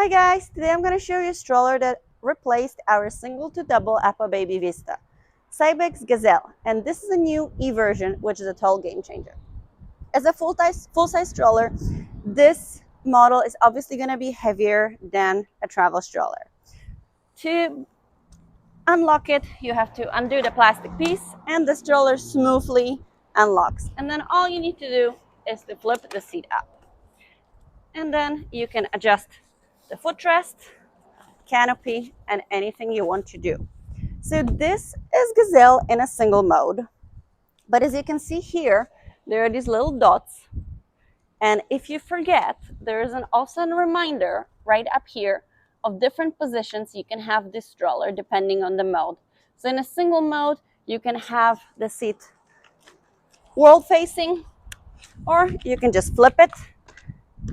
Hi guys, today I'm going to show you a stroller that replaced our single to double Apple Baby Vista, CYBEX E-GAZELLE, and this is a new E-version, which is a total game changer. As a full-size stroller, this model is obviously going to be heavier than a travel stroller. To unlock it, you have to undo the plastic piece and the stroller smoothly unlocks. And then all you need to do is to flip the seat up. And then you can adjust the footrest, canopy, and anything you want to do. So this is Gazelle in a single mode. But as you can see here, there are these little dots. And if you forget, there is also a reminder right up here of different positions you can have this stroller depending on the mode. So in a single mode, you can have the seat world facing, or you can just flip it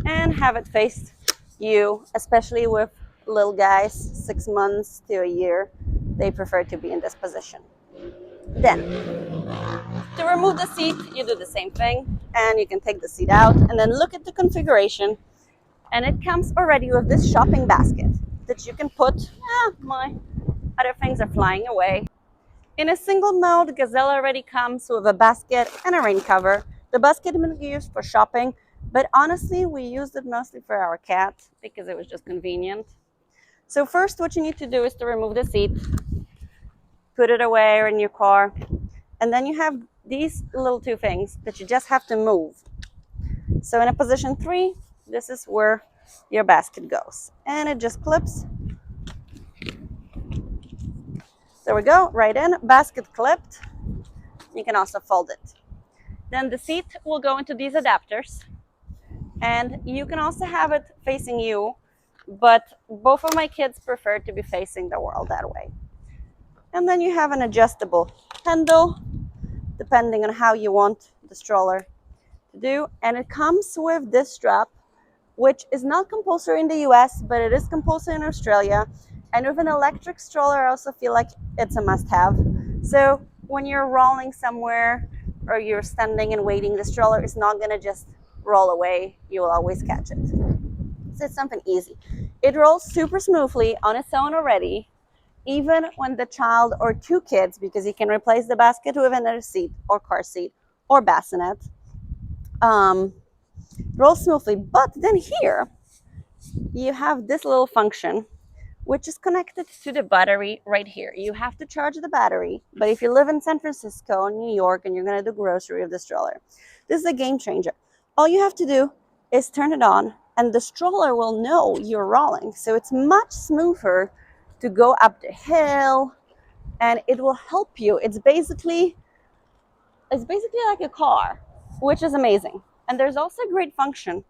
and have it face you, especially with little guys, 6 months to a year. They prefer to be in this position. Then, to remove the seat, you do the same thing, and you can take the seat out and then look at the configuration. And it comes already with this shopping basket that you can put, my other things are flying away. In a single mode, Gazelle already comes with a basket and a rain cover. The basket can be used for shopping, but honestly, we used it mostly for our cat because it was just convenient. So first, what you need to do is to remove the seat, put it away or in your car, and then you have these little two things that you just have to move. So in a position 3, this is where your basket goes, and it just clips. There we go, right in, basket clipped. You can also fold it. Then the seat will go into these adapters, and you can also have it facing you, but both of my kids prefer to be facing the world that way. And then you have an adjustable handle, depending on how you want the stroller to do. And it comes with this strap, which is not compulsory in the US, but it is compulsory in Australia. And with an electric stroller, I also feel like it's a must-have. So when you're rolling somewhere or you're standing and waiting, the stroller is not going to just roll away. You will always catch it. So it's something easy. It rolls super smoothly on its own already, even when the child or 2 kids, because you can replace the basket with another seat or car seat or bassinet, rolls smoothly. But then here you have this little function which is connected to the battery right here. You have to charge the battery, but if you live in San Francisco, New York, and you're going to do grocery with the stroller, this is a game changer. All you have to do is turn it on, and the stroller will know you're rolling. So it's much smoother to go up the hill, and it will help you. It's basically like a car, which is amazing. And there's also a great function.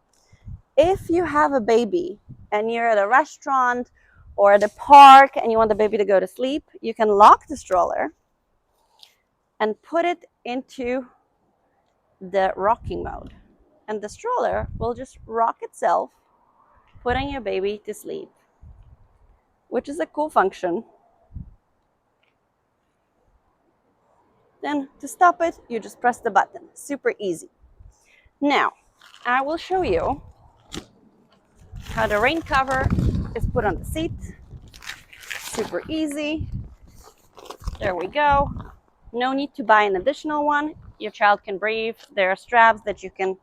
If you have a baby and you're at a restaurant or at a park and you want the baby to go to sleep, you can lock the stroller and put it into the rocking mode. And the stroller will just rock itself, putting your baby to sleep, which is a cool function. Then to stop it, you just press the button. Super easy. Now, I will show you how the rain cover is put on the seat. Super easy. There we go. No need to buy an additional one. Your child can breathe. There are straps that you can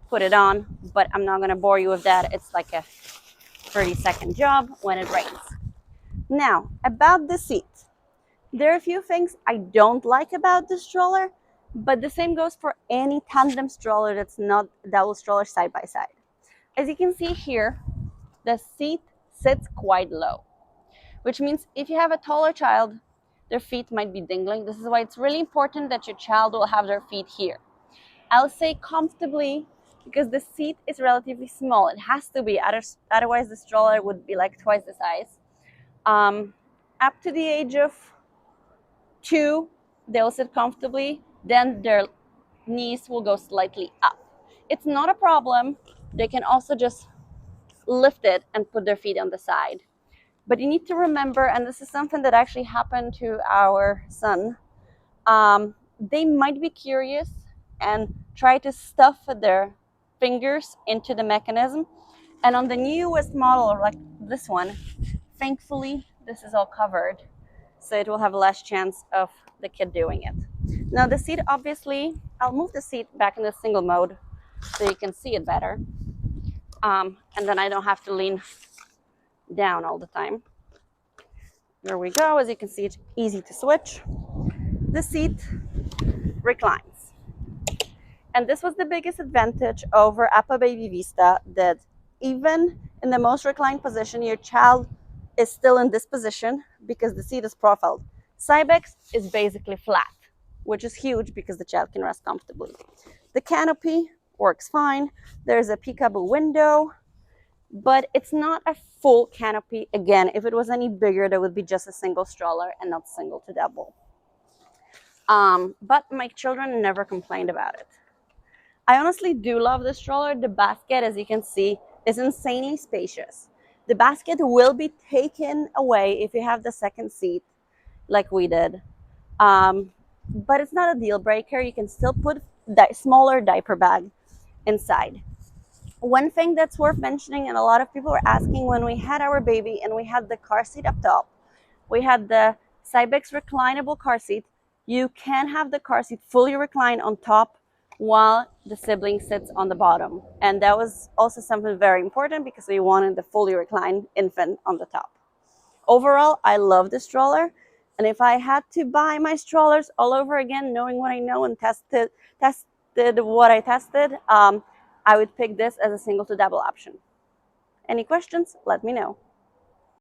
put it on, but I'm not going to bore you with that. It's like a 30-second job when it rains. Now, about the seat. There are a few things I don't like about this stroller, but the same goes for any tandem stroller that's not double stroller side by side. As you can see here, the seat sits quite low, which means if you have a taller child, their feet might be dangling. This is why it's really important that your child will have their feet here. I'll say comfortably because the seat is relatively small. It has to be, otherwise the stroller would be like twice the size. Up to the age of 2, they'll sit comfortably. Then their knees will go slightly up. It's not a problem. They can also just lift it and put their feet on the side. But you need to remember, and this is something that actually happened to our son, they might be curious and try to stuff their fingers into the mechanism. And on the newest model, like this one, thankfully, this is all covered, so it will have less chance of the kid doing it. Now the seat, obviously, I'll move the seat back in the single mode so you can see it better. And then I don't have to lean down all the time. There we go. As you can see, it's easy to switch. The seat reclines. And this was the biggest advantage over Apple Baby Vista, that even in the most reclined position, your child is still in this position because the seat is profiled. CYBEX is basically flat, which is huge because the child can rest comfortably. The canopy works fine. There's a peekaboo window, but it's not a full canopy. Again, if it was any bigger, there would be just a single stroller and not single to double. But my children never complained about it. I honestly do love the stroller. The basket, as you can see, is insanely spacious. The basket will be taken away if you have the second seat, like we did. But it's not a deal breaker. You can still put that smaller diaper bag inside. One thing that's worth mentioning, and a lot of people were asking when we had our baby and we had the car seat up top, we had the CYBEX reclinable car seat. You can have the car seat fully reclined on top while the sibling sits on the bottom. And that was also something very important because we wanted the fully reclined infant on the top. Overall, I love the stroller. And if I had to buy my strollers all over again, knowing what I know and tested what I tested, I would pick this as a single to double option. Any questions? Let me know.